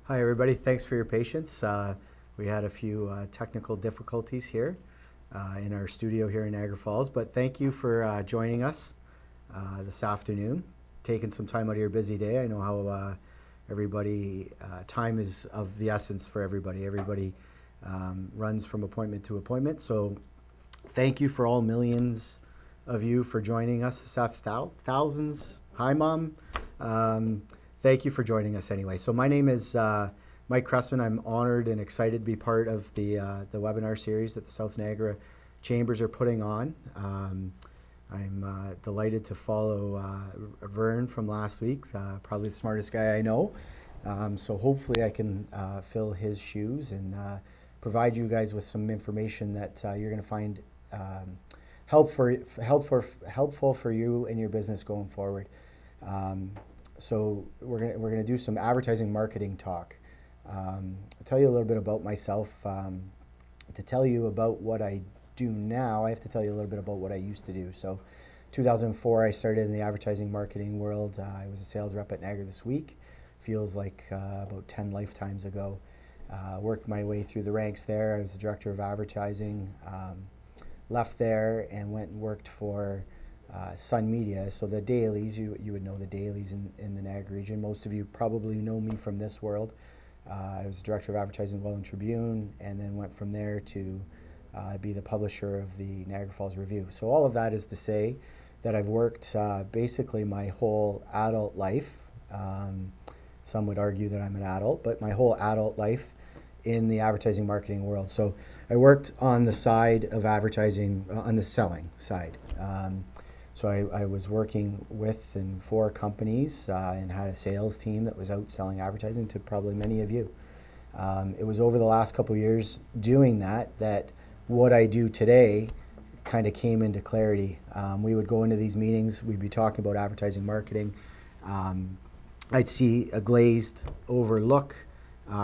Hi everybody, thanks for your patience. We had a few technical difficulties here in our studio here in Niagara Falls, but thank you for joining us this afternoon, taking some time out of your busy day. I know how everybody, time is of the essence for everybody. Everybody runs from appointment to appointment, so thank you for all millions of you for joining us this afternoon. Thousands. Hi, Mom. Thank you for joining us anyway. So my name is Mike Cressman. I'm honored and excited to be part of the webinar series that the South Niagara Chambers are putting on. I'm delighted to follow Vern from last week, probably the smartest guy I know. So hopefully I can fill his shoes and provide you guys with some information that you're going to find helpful for you and your business going forward. So we're gonna do some advertising marketing talk. I'll tell you a little bit about myself. To tell you about what I do now, I have to tell you a little bit about what I used to do. So 2004, I started in the advertising marketing world. I was a sales rep at Niagara this week. Feels like about 10 lifetimes ago. Worked my way through the ranks there. I was the director of advertising. Left there and went and worked for Sun Media. So the dailies, you would know the dailies in the Niagara region. Most of you probably know me from this world. I was director of advertising at Welland Tribune, and then went from there to be the publisher of the Niagara Falls Review. So all of that is to say that I've worked basically my whole adult life. Some would argue that I'm an adult, but my whole adult life in the advertising marketing world. So I worked on the side of advertising, on the selling side. So I was working with and for companies and had a sales team that was out selling advertising to probably many of you. It was over the last couple of years doing that what I do today kind of came into clarity. We would go into these meetings, we'd be talking about advertising marketing. I'd see a glazed over look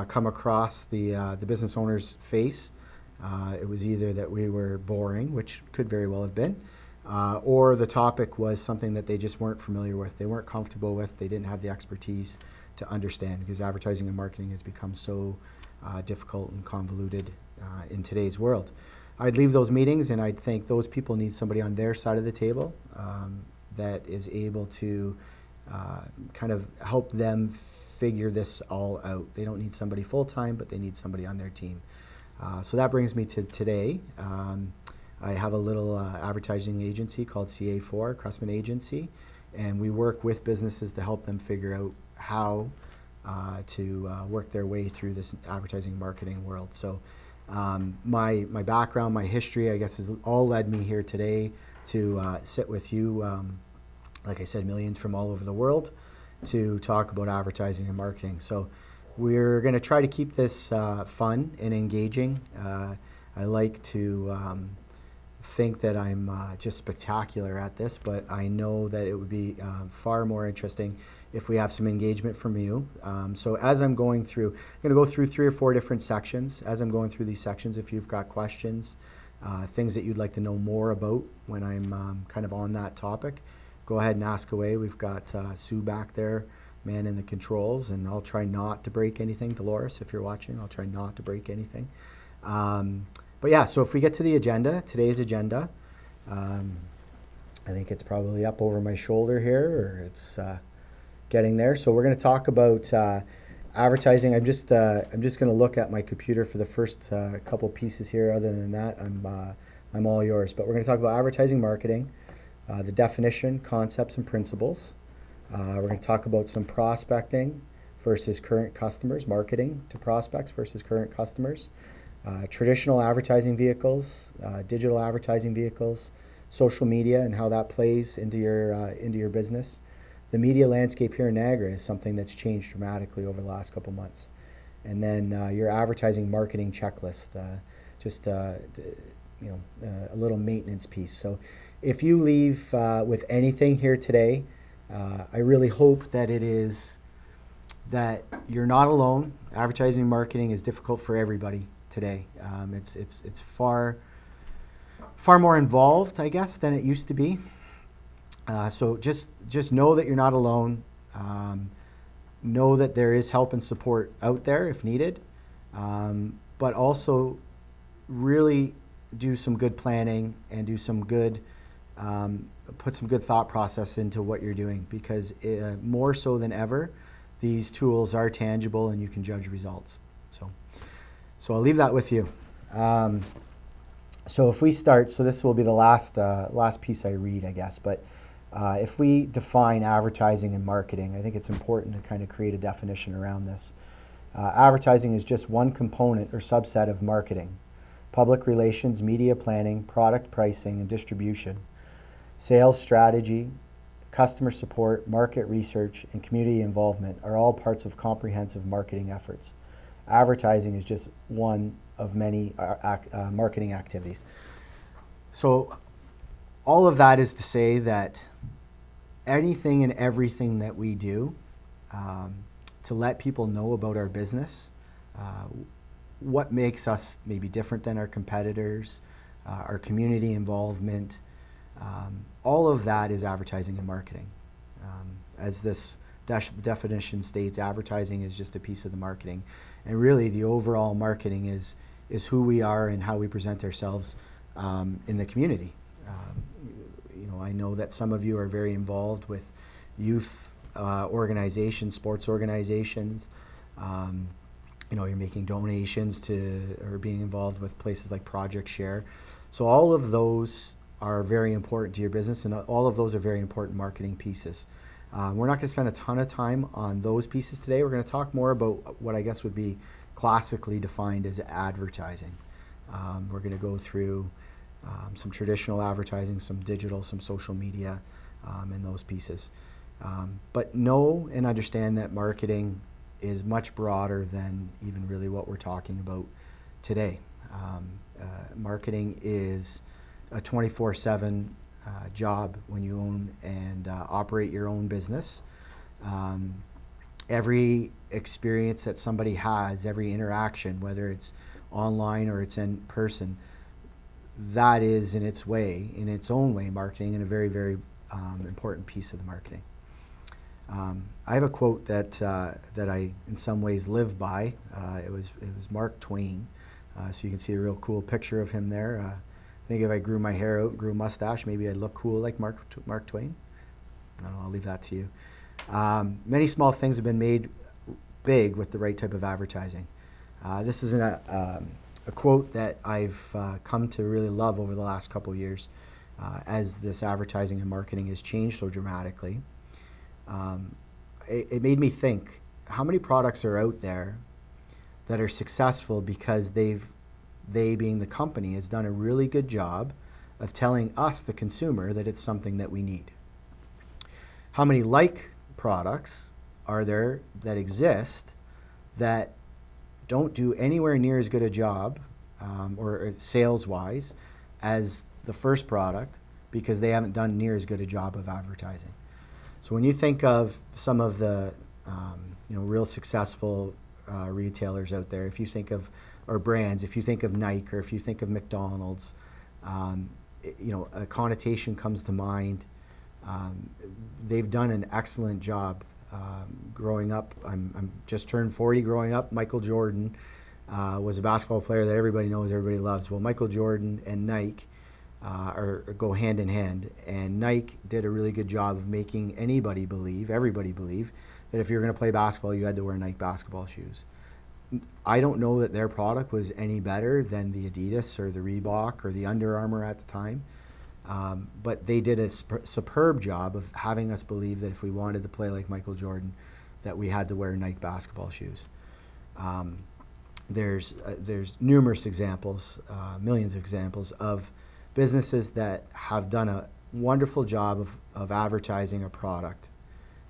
come across the business owner's face. It was either that we were boring, which could very well have been, or the topic was something that they just weren't familiar with, they weren't comfortable with, they didn't have the expertise to understand, because advertising and marketing has become so difficult and convoluted in today's world. I'd leave those meetings and I'd think those people need somebody on their side of the table that is able to kind of help them figure this all out. They don't need somebody full-time, but they need somebody on their team. So that brings me to today. I have a little advertising agency called CA4, Cressman Agency, and we work with businesses to help them figure out how to work their way through this advertising marketing world. So my background, my history, I guess, has all led me here today to sit with you, like I said, millions from all over the world, to talk about advertising and marketing. So we're going to try to keep this fun and engaging. I like to think that I'm just spectacular at this, but I know that it would be far more interesting if we have some engagement from you. So as I'm going through, I'm going to go through 3 or 4 different sections. As I'm going through these sections, if you've got questions, things that you'd like to know more about when I'm kind of on that topic, go ahead and ask away. We've got Sue back there, man in the controls, and I'll try not to break anything. Dolores, if you're watching, I'll try not to break anything. But yeah, so if we get to the agenda, today's agenda, I think it's probably up over my shoulder here, or it's getting there. So we're going to talk about advertising. I'm just going to look at my computer for the first couple pieces here. Other than that, I'm all yours. But we're going to talk about advertising marketing, the definition, concepts, and principles. We're going to talk about some prospecting versus current customers, marketing to prospects versus current customers. Traditional advertising vehicles, digital advertising vehicles, social media, and how that plays into your business. The media landscape here in Niagara is something that's changed dramatically over the last couple months. And then your advertising marketing checklist, a little maintenance piece. So if you leave with anything here today, I really hope that it is that you're not alone. Advertising and marketing is difficult for everybody today. It's far more involved, I guess, than it used to be. So just know that you're not alone. know that there is help and support out there if needed, but also really do some good planning and do some good, put some good thought process into what you're doing, because more so than ever, these tools are tangible and you can judge results. So I'll leave that with you. So if we start, so this will be the last piece I read, I guess, but if we define advertising and marketing, I think it's important to kind of create a definition around this. Advertising is just one component or subset of marketing. Public relations, media planning, product pricing and distribution, sales strategy, customer support, market research, and community involvement are all parts of comprehensive marketing efforts. Advertising is just one of many marketing activities. So all of that is to say that anything and everything that we do to let people know about our business, what makes us maybe different than our competitors, our community involvement, all of that is advertising and marketing. As this definition states, advertising is just a piece of the marketing. And really the overall marketing is who we are and how we present ourselves in the community. I know that some of you are very involved with youth organizations, sports organizations. You're making donations to, or being involved with places like Project Share. So all of those are very important to your business, and all of those are very important marketing pieces. We're not going to spend a ton of time on those pieces today. We're going to talk more about what I guess would be classically defined as advertising. We're going to go through some traditional advertising, some digital, some social media, and those pieces. But know and understand that marketing is much broader than even really what we're talking about today. Marketing is a 24/7 job when you own and operate your own business. Every experience that somebody has, every interaction, whether it's online or it's in person, that is in its own way, marketing, and a very, very important piece of the marketing. I have a quote that I, in some ways, live by. It was Mark Twain. So you can see a real cool picture of him there. I think if I grew my hair out and grew a mustache, maybe I'd look cool like Mark Twain. I don't know, I'll leave that to you. Many small things have been made big with the right type of advertising. This is a quote that I've come to really love over the last couple of years as this advertising and marketing has changed so dramatically. It made me think, how many products are out there that are successful because they being the company has done a really good job of telling us, the consumer, that it's something that we need? How many like products are there that exist that don't do anywhere near as good a job or sales-wise as the first product because they haven't done near as good a job of advertising? So when you think of some of the real successful retailers out there, if you think of, or brands, if you think of Nike or if you think of McDonald's, a connotation comes to mind. They've done an excellent job growing up. I'm just turned 40 growing up. Michael Jordan was a basketball player that everybody knows, everybody loves. Well, Michael Jordan and Nike go hand in hand, and Nike did a really good job of making everybody believe that if you're going to play basketball, you had to wear Nike basketball shoes. I don't know that their product was any better than the Adidas or the Reebok or the Under Armour at the time, but they did a superb job of having us believe that if we wanted to play like Michael Jordan, that we had to wear Nike basketball shoes. There's numerous examples, millions of examples of businesses that have done a wonderful job of advertising a product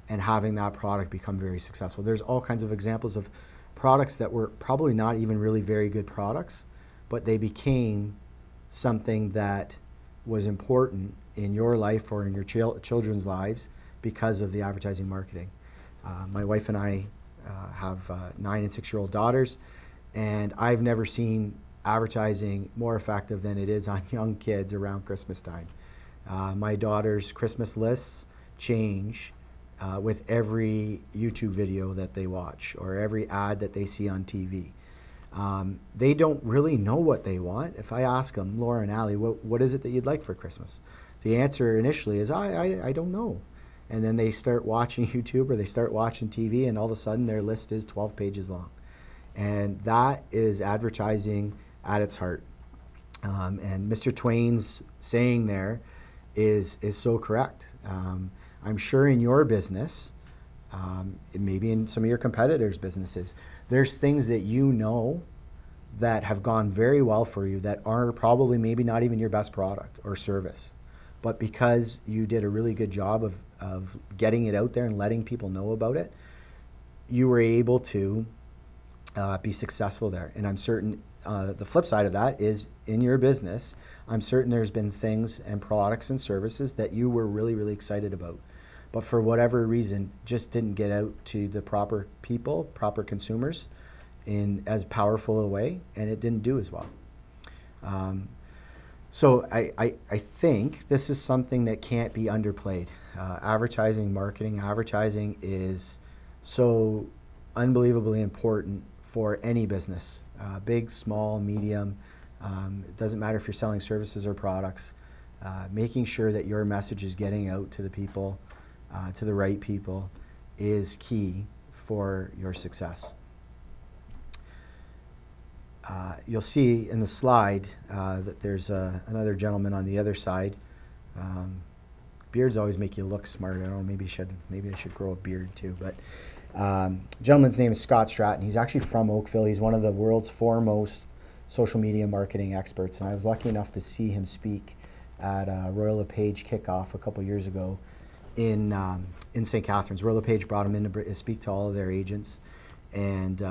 and having that product become very successful. There's all kinds of examples of products that were probably not even really very good products, but they became something that was important in your life or in your children's lives because of the advertising marketing. My wife and I have 9 and 6-year-old daughters, and I've never seen advertising more effective than it is on young kids around Christmas time. My daughter's Christmas lists change with every YouTube video that they watch or every ad that they see on TV. They don't really know what they want. If I ask them, Laura and Allie, what is it that you'd like for Christmas? The answer initially is, I don't know. And then they start watching YouTube or they start watching TV, and all of a sudden their list is 12 pages long. And that is advertising at its heart. And Mr. Twain's saying there is so correct. I'm sure in your business, maybe in some of your competitors' businesses, there's things that you know that have gone very well for you that are probably maybe not even your best product or service. But because you did a really good job of getting it out there and letting people know about it, you were able to be successful there. And I'm certain the flip side of that is in your business, I'm certain there's been things and products and services that you were really, really excited about, but for whatever reason, just didn't get out to the proper people, proper consumers in as powerful a way, and it didn't do as well. So I think this is something that can't be underplayed. Advertising is so unbelievably important for any business, big, small, medium. It doesn't matter if you're selling services or products. Making sure that your message is getting out to the people, to the right people, is key for your success. You'll see in the slide that there's another gentleman on the other side. Beards always make you look smart. I don't know, maybe I should grow a beard too. But gentleman's name is Scott Stratton. He's actually from Oakville. He's one of the world's foremost social media marketing experts, and I was lucky enough to see him speak at Royal LePage kickoff a couple years ago in St. Catharines. Royal LePage brought him in to speak to all of their agents, and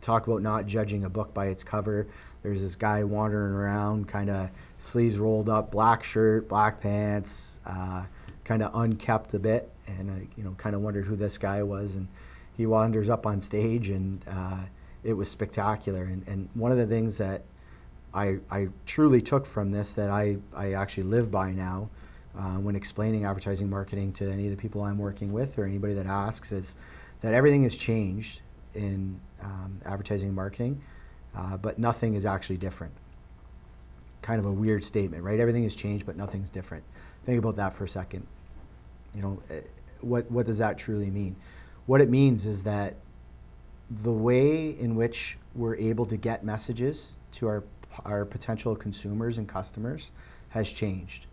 talk about not judging a book by its cover. There's this guy wandering around, kind of sleeves rolled up, black shirt, black pants, kind of unkept a bit, and I kind of wondered who this guy was. And he wanders up on stage, and it was spectacular. And one of the things that I truly took from this, that I actually live by now, when explaining advertising marketing to any of the people I'm working with or anybody that asks, is that everything has changed in advertising and marketing, but nothing is actually different. Kind of a weird statement, right? Everything has changed, but nothing's different. Think about that for a second. What does that truly mean? What it means is that the way in which we're able to get messages to our potential consumers and customers has changed.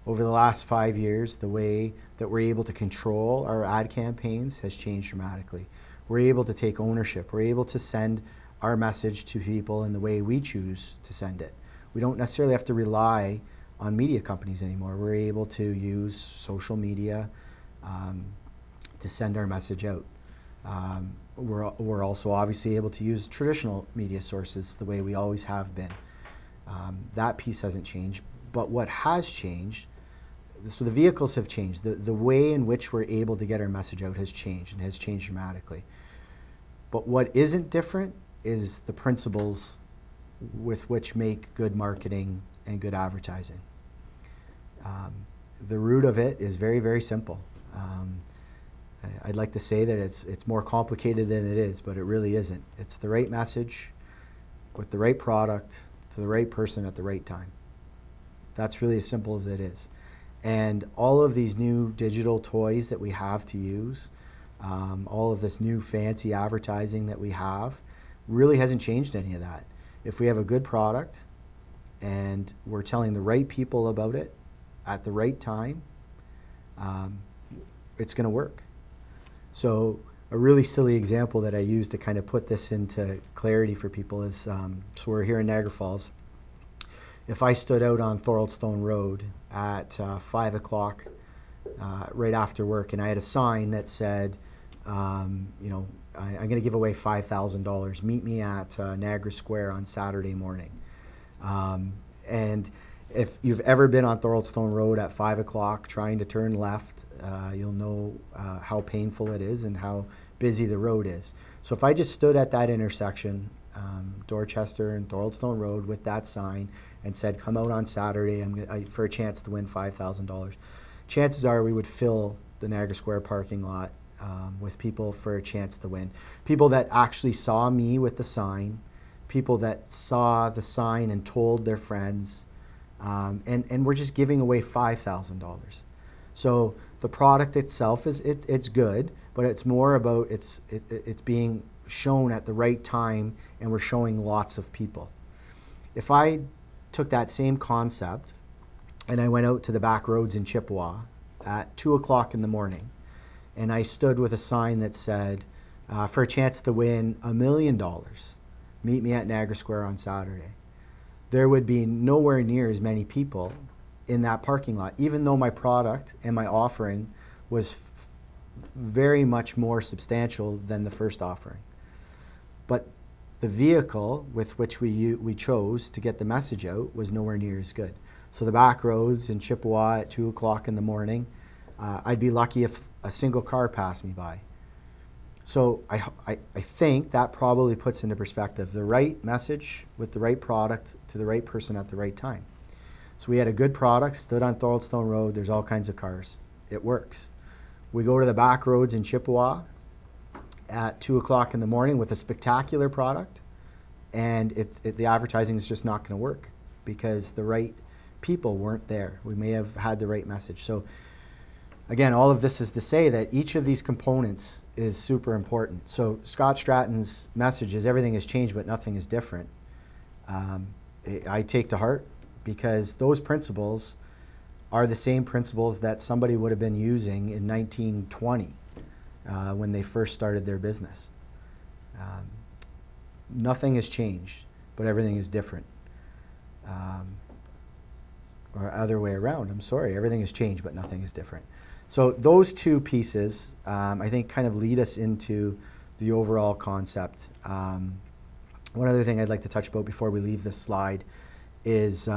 Over the last 5 years, the way that we're able to control our ad campaigns has changed dramatically. We're able to take ownership. We're able to send our message to people in the way we choose to send it. We don't necessarily have to rely on media companies anymore. We're able to use social media to send our message out. We're also obviously able to use traditional media sources the way we always have been. That piece hasn't changed, but what has changed, so the vehicles have changed. The way in which we're able to get our message out has changed, and has changed dramatically. But what isn't different is the principles with which make good marketing and good advertising. The root of it is very, very simple. I'd like to say that it's more complicated than it is, but it really isn't. It's the right message with the right product to the right person at the right time. That's really as simple as it is. And all of these new digital toys that we have to use, all of this new fancy advertising that we have, really hasn't changed any of that. If we have a good product and we're telling the right people about it at the right time, it's going to work. So a really silly example that I use to kind of put this into clarity for people is, so we're here in Niagara Falls. If I stood out on Thoroldstone Road at 5 o'clock right after work, and I had a sign that said, I'm going to give away $5,000. Meet me at Niagara Square on Saturday morning. And if you've ever been on Thoroldstone Road at 5 o'clock trying to turn left, you'll know how painful it is and how busy the road is. So if I just stood at that intersection, Dorchester and Thoroldstone Road, with that sign and said, come out on Saturday for a chance to win $5,000, chances are we would fill the Niagara Square parking lot with people for a chance to win. People that actually saw me with the sign, people that saw the sign and told their friends, and we're just giving away $5,000. So the product itself it's good, but it's more about it's being shown at the right time, and we're showing lots of people. If I took that same concept and I went out to the back roads in Chippewa at 2 o'clock in the morning, and I stood with a sign that said, for a chance to win $1 million, meet me at Niagara Square on Saturday, there would be nowhere near as many people in that parking lot, even though my product and my offering was very much more substantial than the first offering. But the vehicle with which we chose to get the message out was nowhere near as good. So the back roads in Chippewa at 2 o'clock in the morning, I'd be lucky if a single car passed me by. So I think that probably puts into perspective the right message with the right product to the right person at the right time. So we had a good product, stood on Thoroldstone Road, there's all kinds of cars. It works. We go to the back roads in Chippewa at 2 o'clock in the morning with a spectacular product, and the advertising is just not going to work because the right people weren't there. We may have had the right message. So again, all of this is to say that each of these components is super important. So Scott Stratton's message is everything has changed, but nothing is different. I take to heart, because those principles are the same principles that somebody would have been using in 1920 when they first started their business. Nothing has changed, but everything is different. Or other way around, I'm sorry, everything has changed, but nothing is different. So those two pieces, I think, kind of lead us into the overall concept. One other thing I'd like to touch about before we leave this slide is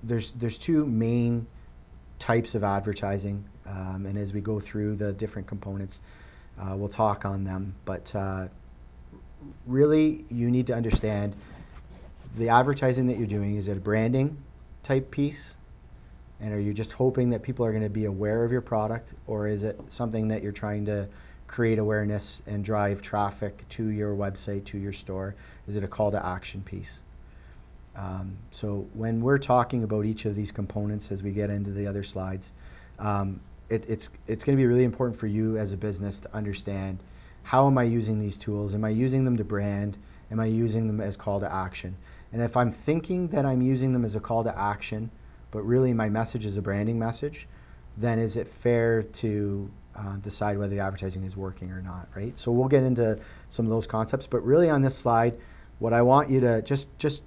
there's two main types of advertising, and as we go through the different components, we'll talk on them. But really, you need to understand the advertising that you're doing. Is it a branding type piece? And are you just hoping that people are going to be aware of your product, or is it something that you're trying to create awareness and drive traffic to your website, to your store? Is it a call to action piece? So when we're talking about each of these components as we get into the other slides, it's going to be really important for you as a business to understand, how am I using these tools? Am I using them to brand? Am I using them as call to action? And if I'm thinking that I'm using them as a call to action, but really my message is a branding message, then is it fair to decide whether the advertising is working or not, right? So we'll get into some of those concepts, but really on this slide, what I want you to just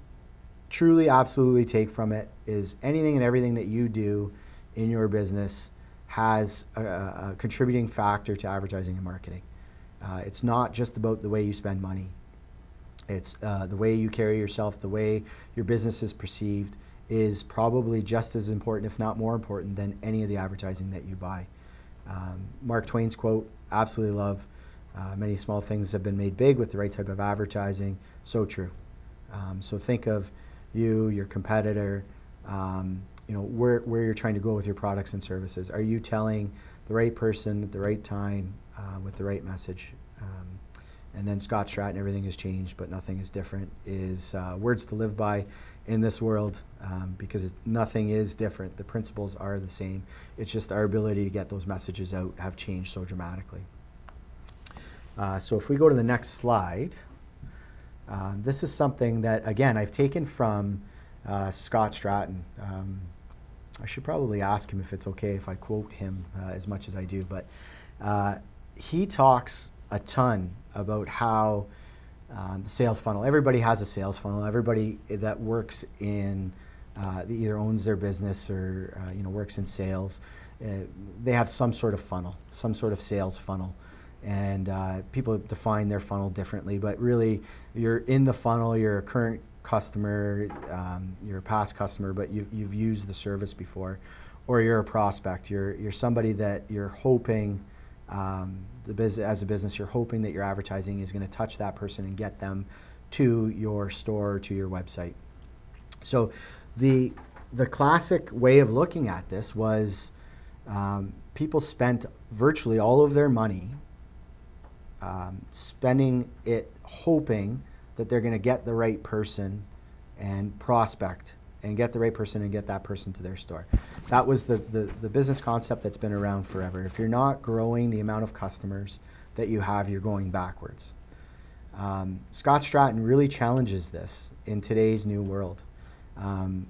truly, absolutely take from it is anything and everything that you do in your business has a contributing factor to advertising and marketing. It's not just about the way you spend money. It's the way you carry yourself, the way your business is perceived is probably just as important, if not more important, than any of the advertising that you buy. Mark Twain's quote, absolutely love, many small things have been made big with the right type of advertising. So true. So think of you, your competitor, where you're trying to go with your products and services. Are you telling the right person at the right time with the right message? And then Scott Stratton, everything has changed, but nothing is different, is words to live by in this world, because nothing is different. The principles are the same. It's just our ability to get those messages out have changed so dramatically. So if we go to the next slide, this is something that, again, I've taken from Scott Stratton. I should probably ask him if it's okay if I quote him as much as I do, but he talks a ton about how the sales funnel, everybody has a sales funnel. Everybody that works in, either owns their business or works in sales, they have some sort of funnel, some sort of sales funnel. And people define their funnel differently, but really you're in the funnel, you're a current customer, you're a past customer, but you've used the service before, or you're a prospect. You're somebody that you're hoping, as a business, you're hoping that your advertising is going to touch that person and get them to your store, to your website. So the classic way of looking at this was people spent virtually all of their money spending it hoping that they're going to get the right person and prospect and get the right person and get that person to their store. That was the business concept that's been around forever. If you're not growing the amount of customers that you have, you're going backwards. Scott Stratton really challenges this in today's new world. And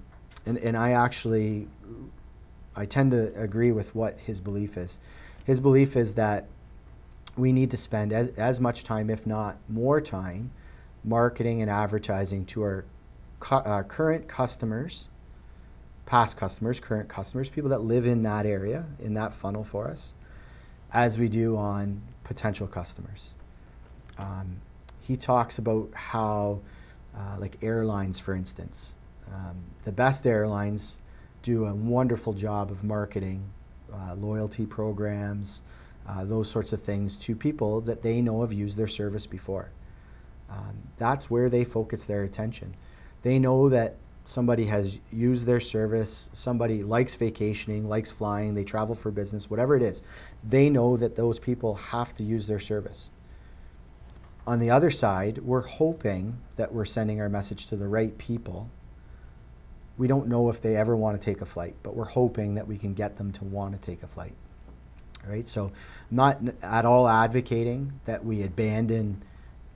I tend to agree with what his belief is. His belief is that we need to spend as much time, if not more time, marketing and advertising to our current customers, past customers, current customers, people that live in that area, in that funnel for us, as we do on potential customers. He talks about how, like airlines, for instance, the best airlines do a wonderful job of marketing loyalty programs, those sorts of things to people that they know have used their service before. That's where they focus their attention. They know that somebody has used their service, somebody likes vacationing, likes flying, they travel for business, whatever it is. They know that those people have to use their service. On the other side, we're hoping that we're sending our message to the right people. We don't know if they ever want to take a flight, but we're hoping that we can get them to want to take a flight. Right? So I'm not at all advocating that we abandon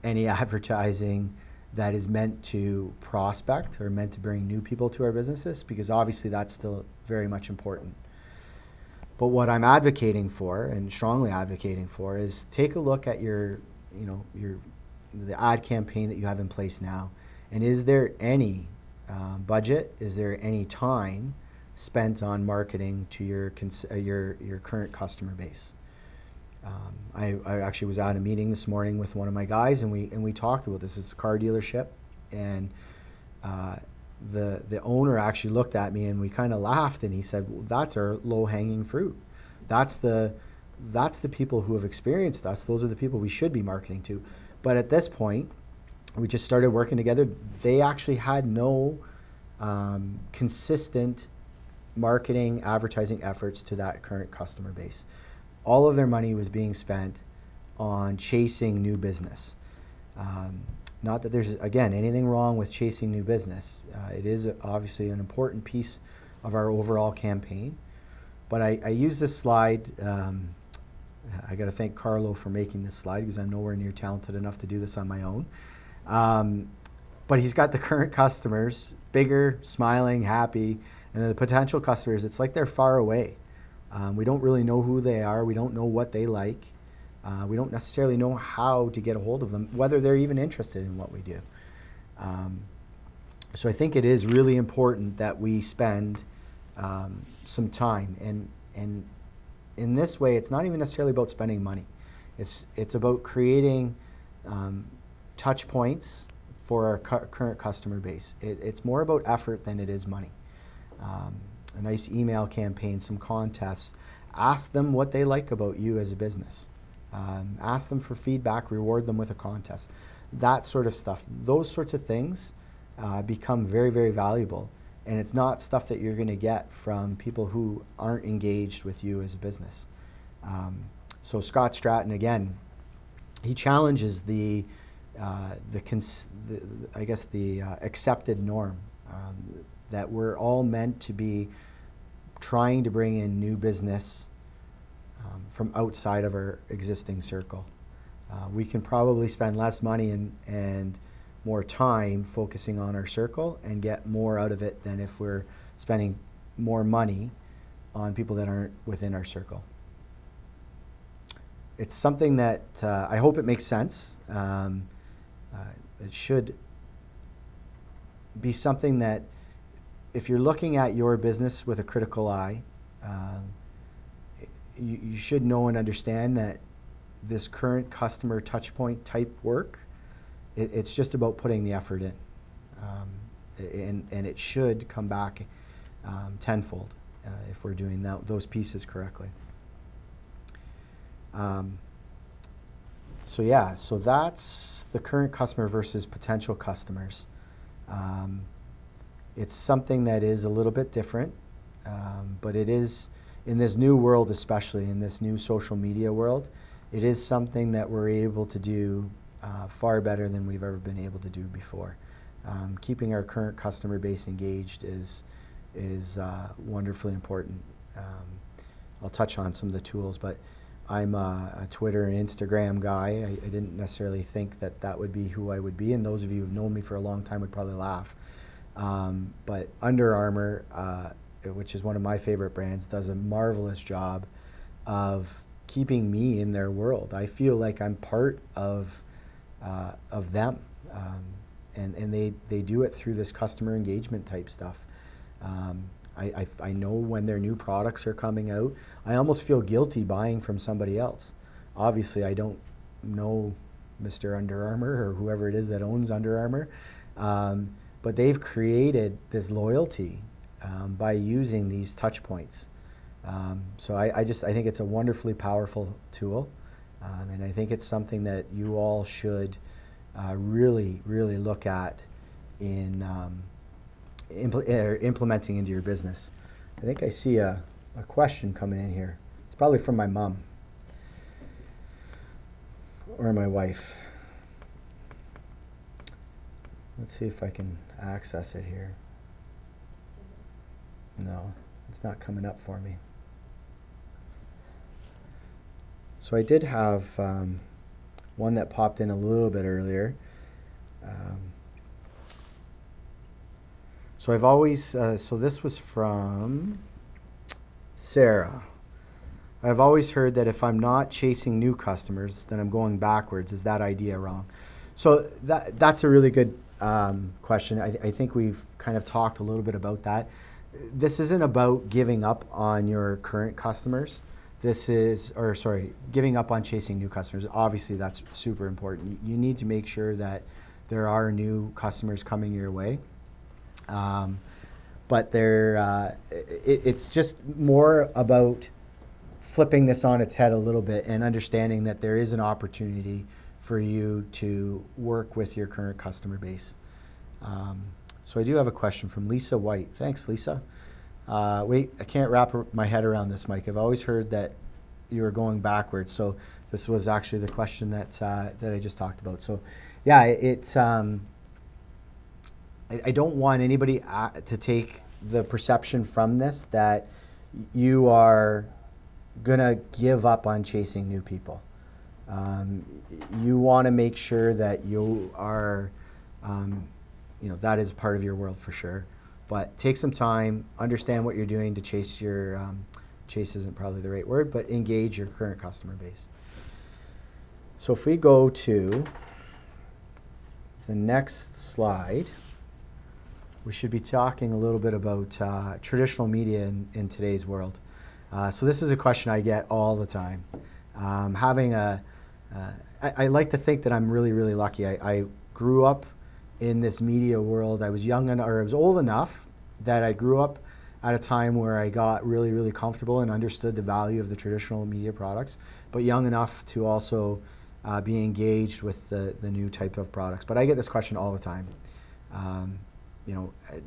any advertising that is meant to prospect or meant to bring new people to our businesses, because obviously that's still very much important. But what I'm advocating for, and strongly advocating for, is take a look at the ad campaign that you have in place now, and is there any budget? Is there any time spent on marketing to your current customer base? I actually was at a meeting this morning with one of my guys, and we talked about this. It's a car dealership, and the owner actually looked at me and we kind of laughed, and he said, well, "That's our low-hanging fruit. That's the people who have experienced us. Those are the people we should be marketing to." But at this point, we just started working together. They actually had no consistent marketing, advertising efforts to that current customer base. All of their money was being spent on chasing new business. Not that there's, again, anything wrong with chasing new business. It is obviously an important piece of our overall campaign. But I use this slide. I got to thank Carlo for making this slide, because I'm nowhere near talented enough to do this on my own. But he's got the current customers, bigger, smiling, happy, and then the potential customers, it's like they're far away. We don't really know who they are. We don't know what they like. We don't necessarily know how to get a hold of them, whether they're even interested in what we do. So I think it is really important that we spend some time. And in this way, it's not even necessarily about spending money. It's about creating touch points for our current customer base. It's more about effort than it is money. A nice email campaign, some contests. Ask them what they like about you as a business. Ask them for feedback, reward them with a contest. That sort of stuff. Those sorts of things become very, very valuable. And it's not stuff that you're going to get from people who aren't engaged with you as a business. So Scott Stratton, again, he challenges the accepted norm that we're all meant to be trying to bring in new business from outside of our existing circle. We can probably spend less money and more time focusing on our circle and get more out of it than if we're spending more money on people that aren't within our circle. It's something that I hope it makes sense. It should be something that, if you're looking at your business with a critical eye, you should know and understand that this current customer touchpoint type work, it's just about putting the effort in. And it should come back tenfold if we're doing those pieces correctly. So that's the current customer versus potential customers. It's something that is a little bit different, but it is in this new world, especially in this new social media world, it is something that we're able to do far better than we've ever been able to do before. Keeping our current customer base engaged is wonderfully important. I'll touch on some of the tools, but I'm a Twitter and Instagram guy. I didn't necessarily think that that would be who I would be, and those of you who've known me for a long time would probably laugh. But Under Armour, which is one of my favorite brands, does a marvelous job of keeping me in their world. I feel like I'm part of them, and they do it through this customer engagement type stuff. I know when their new products are coming out. I almost feel guilty buying from somebody else. Obviously, I don't know Mr. Under Armour or whoever it is that owns Under Armour, but they've created this loyalty by using these touch points. So I think it's a wonderfully powerful tool, and I think it's something that you all should really look at in implementing into your business. I think I see a question coming in here. It's probably from my mom or my wife. Let's see if I can access it here. No, it's not coming up for me. So I did have one that popped in a little bit earlier. So I've always, so this was from Sarah. I've always heard that if I'm not chasing new customers, then I'm going backwards. Is that idea wrong? So that's a really good question. I think we've kind of talked a little bit about that. This isn't about giving up on your current customers. Giving up on chasing new customers. Obviously, that's super important. You need to make sure that there are new customers coming your way. But it's just more about flipping this on its head a little bit and understanding that there is an opportunity for you to work with your current customer base. So I do have a question from Lisa White. Thanks, Lisa. Wait, I can't wrap my head around this, Mike. I've always heard that you were going backwards. So this was actually the question that I just talked about. So yeah, it's I don't want anybody to take the perception from this that you are gonna give up on chasing new people. You want to make sure that you are, that is part of your world for sure. But take some time, understand what you're doing to chase your, chase isn't probably the right word, but engage your current customer base. So if we go to the next slide, we should be talking a little bit about traditional media in today's world. So this is a question I get all the time. I like to think that I'm really lucky. I grew up in this media world. I was I was old enough that I grew up at a time where I got really comfortable and understood the value of the traditional media products, but young enough to also be engaged with the new type of products. But I get this question all the time.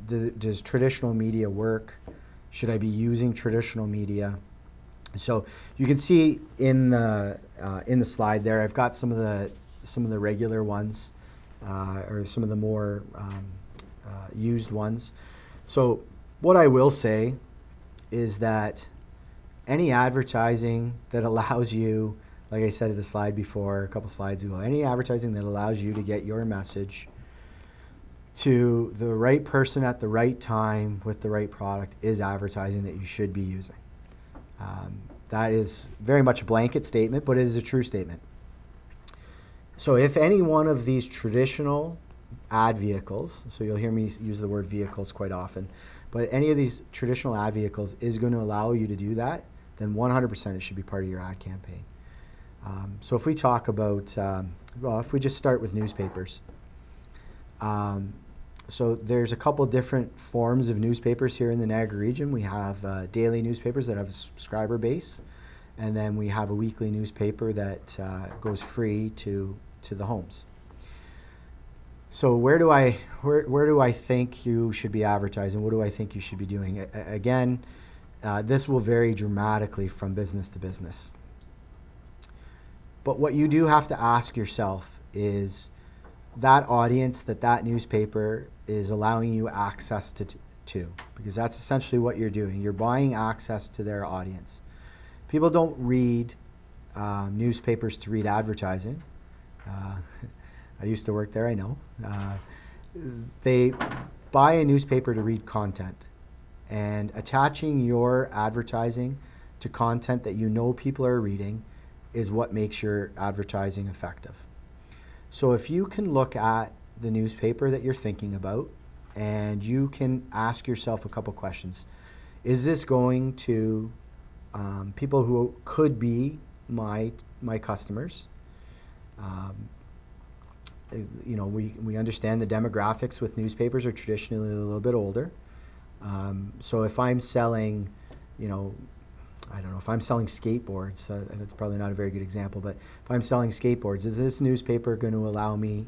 Does traditional media work? Should I be using traditional media? So you can see in the slide there, I've got some of the regular ones, or some of the more used ones. So what I will say is that any advertising that allows you, like I said at the slide before, a couple slides ago, any advertising that allows you to get your message to the right person at the right time with the right product is advertising that you should be using. That is very much a blanket statement, but it is a true statement. So if any one of these traditional ad vehicles, so you'll hear me use the word vehicles quite often, but any of these traditional ad vehicles is going to allow you to do that, then 100% it should be part of your ad campaign. So if we talk about, if we just start with newspapers. So there's a couple different forms of newspapers here in the Niagara region. We have daily newspapers that have a subscriber base, and then we have a weekly newspaper that goes free to the homes. So where do I think you should be advertising? What do I think you should be doing? Again, This will vary dramatically from business to business. But what you do have to ask yourself is that audience that newspaper is allowing you access to, because that's essentially what you're doing. You're buying access to their audience. People don't read newspapers to read advertising. I used to work there, I know. They buy a newspaper to read content. And attaching your advertising to content that you know people are reading is what makes your advertising effective. So if you can look at the newspaper that you're thinking about and you can ask yourself a couple questions. Is this going to people who could be my customers? We understand the demographics with newspapers are traditionally a little bit older. So if I'm selling, I don't know, if I'm selling skateboards, and it's probably not a very good example, but if I'm selling skateboards, is this newspaper going to allow me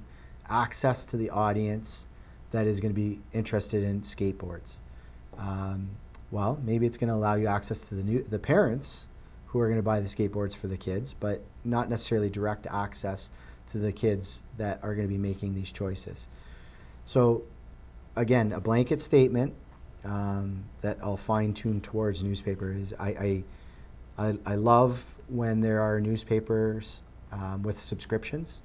access to the audience that is going to be interested in skateboards? Well, maybe it's going to allow you access to the parents who are going to buy the skateboards for the kids, but not necessarily direct access to the kids that are going to be making these choices. So again, a blanket statement that I'll fine-tune towards newspaper is I love when there are newspapers with subscriptions.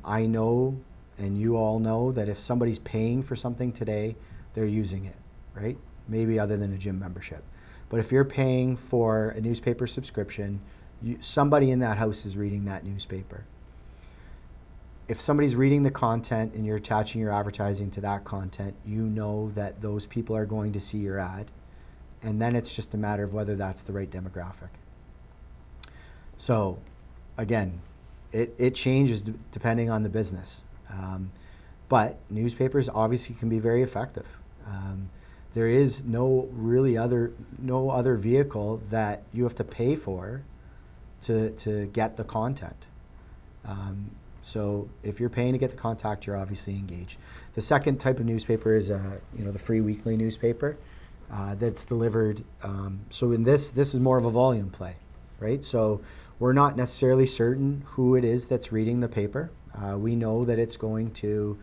I know, and you all know, that if somebody's paying for something today, they're using it, right? Maybe other than a gym membership. But if you're paying for a newspaper subscription, somebody in that house is reading that newspaper. If somebody's reading the content and you're attaching your advertising to that content, you know that those people are going to see your ad. And then it's just a matter of whether that's the right demographic. So again, it changes depending on the business. But newspapers obviously can be very effective. There is no other vehicle that you have to pay for to get the content. So if you're paying to get the contact, you're obviously engaged. The second type of newspaper is the free weekly newspaper that's delivered. So in this is more of a volume play, right? So we're not necessarily certain who it is that's reading the paper. We know that it's going to,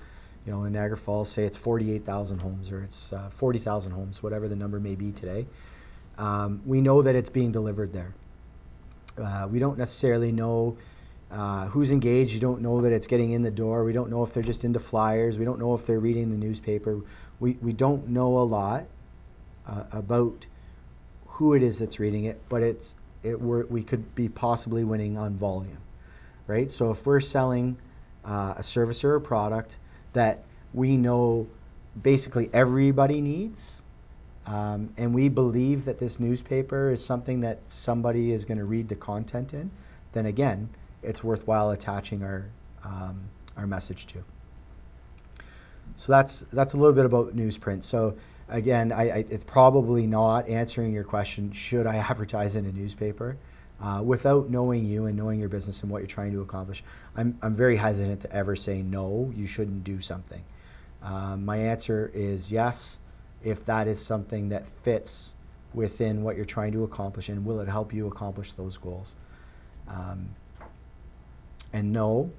in Niagara Falls, say it's 48,000 homes or it's 40,000 homes, whatever the number may be today. We know that it's being delivered there. We don't necessarily know who's engaged. You don't know that it's getting in the door. We don't know if they're just into flyers. We don't know if they're reading the newspaper. We don't know a lot about who it is that's reading it, but we could be possibly winning on volume, right? So if we're selling a service or a product that we know basically everybody needs, and we believe that this newspaper is something that somebody is going to read the content in, then again, it's worthwhile attaching our message to. So that's a little bit about newsprint. So again, it's probably not answering your question, should I advertise in a newspaper? Without knowing you and knowing your business and what you're trying to accomplish, I'm very hesitant to ever say no, you shouldn't do something. My answer is yes, if that is something that fits within what you're trying to accomplish, and will it help you accomplish those goals? And no,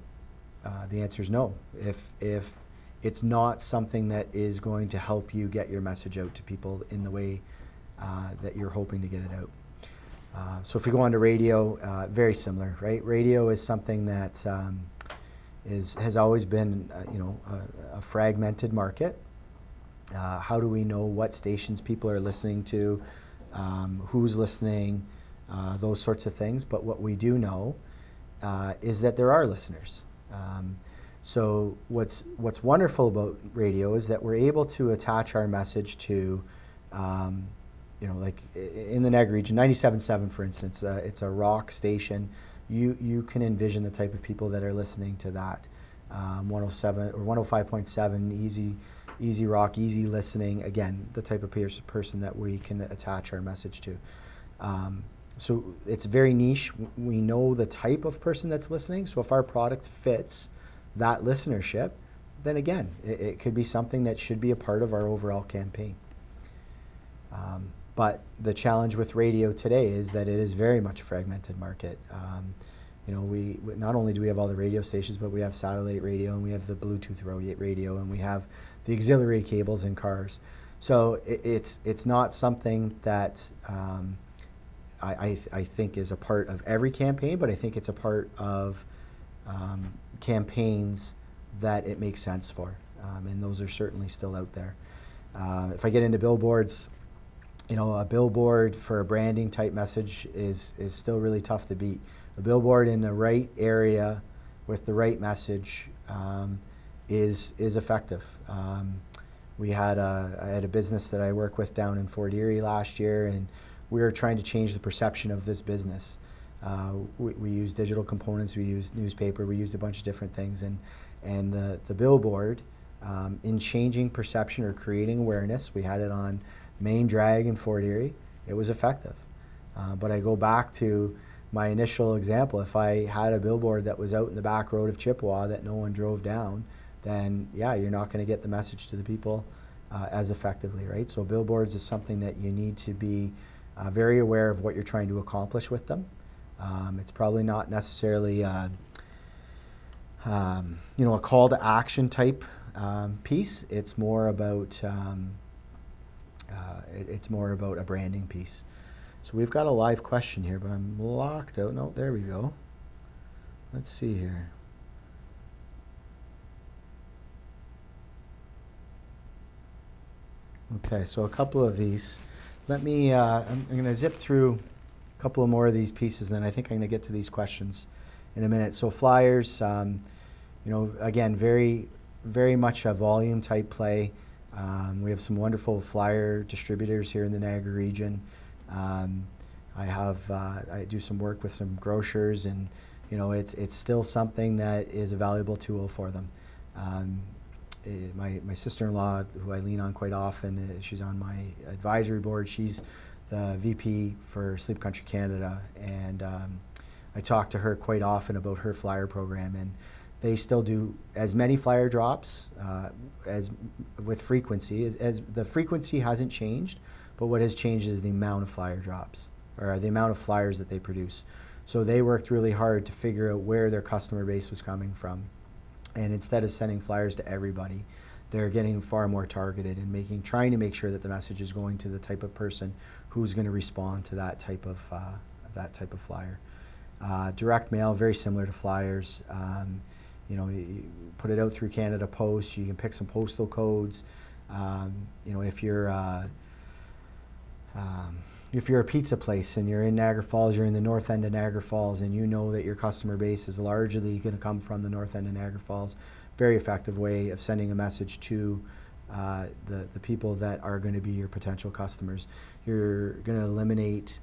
the answer is no. If it's not something that is going to help you get your message out to people in the way that you're hoping to get it out. So if we go on to radio, very similar, right? Radio is something that has always been, a fragmented market. How do we know what stations people are listening to, who's listening, those sorts of things? But what we do know is that there are listeners. So what's wonderful about radio is that we're able to attach our message to, like in the Niagara region, 97.7 for instance, it's a rock station. You can envision the type of people that are listening to that. 107 or 105.7, easy rock, easy listening. Again, the type of person that we can attach our message to. So it's very niche. We know the type of person that's listening. So if our product fits that listenership, then again, it could be something that should be a part of our overall campaign. But the challenge with radio today is that it is very much a fragmented market. We not only do we have all the radio stations, but we have satellite radio, and we have the Bluetooth radio, and we have the auxiliary cables in cars. So it's not something that I think is a part of every campaign, but I think it's a part of campaigns that it makes sense for, and those are certainly still out there. If I get into billboards, a billboard for a branding type message is still really tough to beat. A billboard in the right area with the right message is effective. I had a business that I work with down in Fort Erie last year, and we were trying to change the perception of this business. We used digital components, we used newspaper, we used a bunch of different things, and the billboard, in changing perception or creating awareness, we had it on main drag in Fort Erie. It was effective. But I go back to my initial example. If I had a billboard that was out in the back road of Chippewa that no one drove down, then yeah, you're not going to get the message to the people as effectively, right? So billboards is something that you need to be very aware of what you're trying to accomplish with them. It's probably not necessarily a call to action type piece. It's more about a branding piece. So we've got a live question here, but I'm locked out. No, there we go. Let's see here. Okay, so a couple of these. Let me, I'm going to zip through a couple of more of these pieces, then I think I'm going to get to these questions in a minute. So flyers, again, very, very much a volume type play. We have some wonderful flyer distributors here in the Niagara region. I do some work with some grocers, and it's still something that is a valuable tool for them. My sister-in-law, who I lean on quite often, she's on my advisory board. She's the VP for Sleep Country Canada, and I talk to her quite often about her flyer program, and they still do as many flyer drops as with frequency. As the frequency hasn't changed, but what has changed is the amount of flyer drops, or the amount of flyers that they produce. So they worked really hard to figure out where their customer base was coming from. And instead of sending flyers to everybody, they're getting far more targeted and trying to make sure that the message is going to the type of person who's going to respond to that type of flyer. Direct mail, very similar to flyers. You put it out through Canada Post. You can pick some postal codes. If you're a pizza place and you're in Niagara Falls, you're in the north end of Niagara Falls, and you know that your customer base is largely going to come from the north end of Niagara Falls, very effective way of sending a message to the people that are going to be your potential customers. You're going to eliminate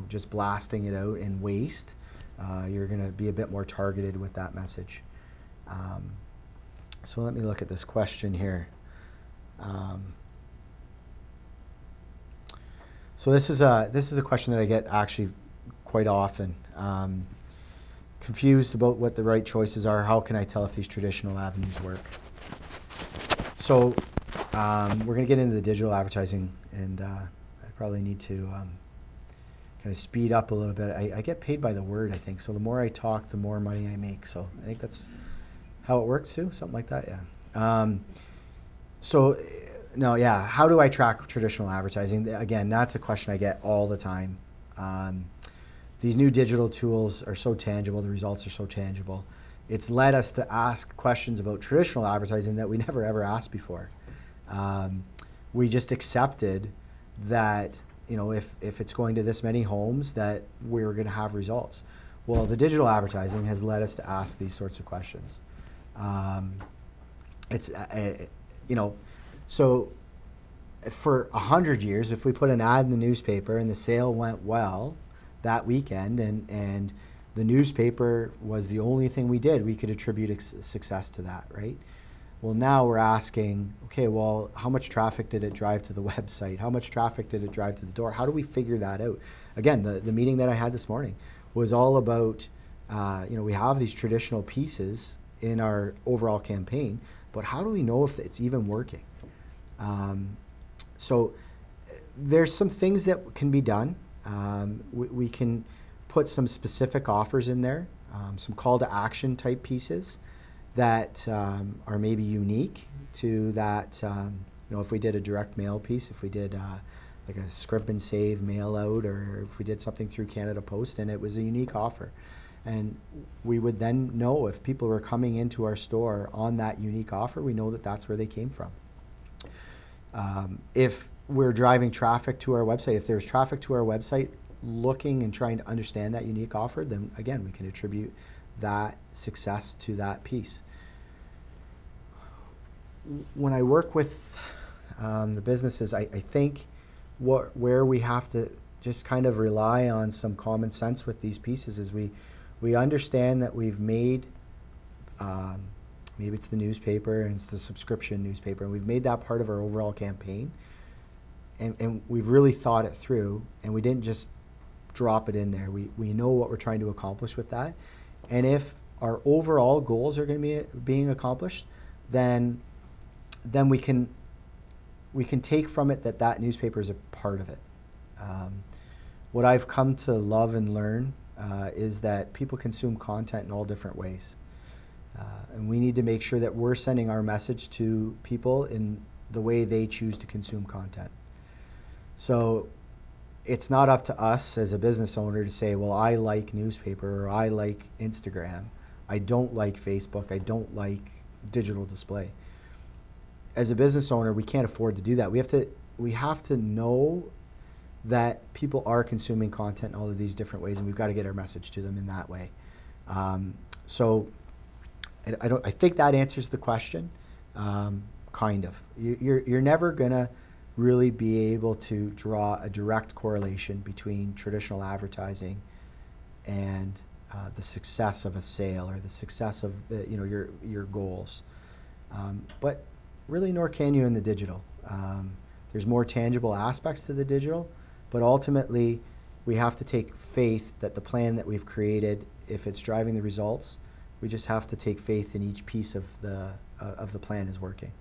just blasting it out and waste. You're going to be a bit more targeted with that message. So let me look at this question here. So this is a question that I get actually quite often. Confused about what the right choices are. How can I tell if these traditional avenues work? So we're going to get into the digital advertising, and I probably need to kind of speed up a little bit. I get paid by the word, I think. So the more I talk, the more money I make. So I think that's how it works too, something like that. Yeah. How do I track traditional advertising? Again, that's a question I get all the time. These new digital tools are so tangible, the results are so tangible. It's led us to ask questions about traditional advertising that we never ever asked before. We just accepted that, if it's going to this many homes, that we're going to have results. Well, the digital advertising has led us to ask these sorts of questions. So for 100 years, if we put an ad in the newspaper and the sale went well that weekend, and the newspaper was the only thing we did, we could attribute success to that, right? Well, now we're asking, okay, well, how much traffic did it drive to the website? How much traffic did it drive to the door? How do we figure that out? Again, the meeting that I had this morning was all about, we have these traditional pieces in our overall campaign, but how do we know if it's even working? So there's some things that can be done. We can put some specific offers in there, some call to action type pieces that are maybe unique to that. If we did a direct mail piece, if we did like a script and save mail out, or if we did something through Canada Post and it was a unique offer. And we would then know if people were coming into our store on that unique offer, we know that that's where they came from. If we're driving traffic to our website, if there's traffic to our website looking and trying to understand that unique offer, then again, we can attribute that success to that piece. When I work with the businesses, I think where we have to just kind of rely on some common sense with these pieces is we understand that we've made, maybe it's the newspaper and it's the subscription newspaper, and we've made that part of our overall campaign, and we've really thought it through, and we didn't just drop it in there. We know what we're trying to accomplish with that, and if our overall goals are going to be being accomplished, then we can take from it that newspaper is a part of it. What I've come to love and learn is that people consume content in all different ways. And we need to make sure that we're sending our message to people in the way they choose to consume content. So it's not up to us as a business owner to say, well, I like newspaper or I like Instagram. I don't like Facebook. I don't like digital display. As a business owner, we can't afford to do that. We have to know that people are consuming content in all of these different ways, and we've got to get our message to them in that way. So I think that answers the question, kind of. You're never gonna really be able to draw a direct correlation between traditional advertising and the success of a sale or the success of your goals. But really, nor can you in the digital. There's more tangible aspects to the digital, but ultimately we have to take faith that the plan that we've created, if it's driving the results, we just have to take faith in each piece of the plan is working.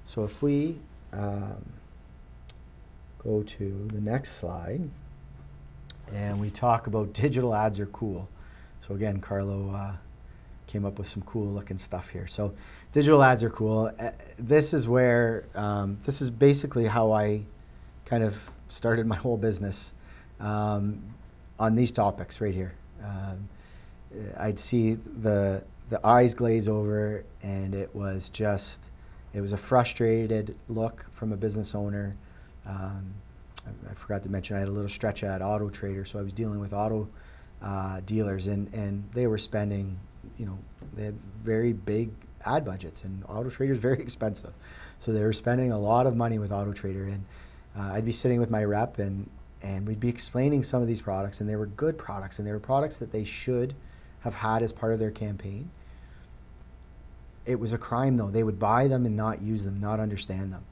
So if we go to the next slide and we talk about digital ads are cool. So again, Carlo came up with some cool looking stuff here. So digital ads are cool. This is where, this is basically how I kind of started my whole business on these topics right here. I'd see the eyes glaze over, and it was a frustrated look from a business owner. I forgot to mention I had a little stretch at Auto Trader, so I was dealing with auto dealers, and they were spending, they had very big ad budgets, and Auto Trader is very expensive. So they were spending a lot of money with Auto Trader, and I'd be sitting with my rep, and we'd be explaining some of these products, and they were good products, and they were products that they should have had as part of their campaign. It was a crime, though. They would buy them and not use them, not understand them,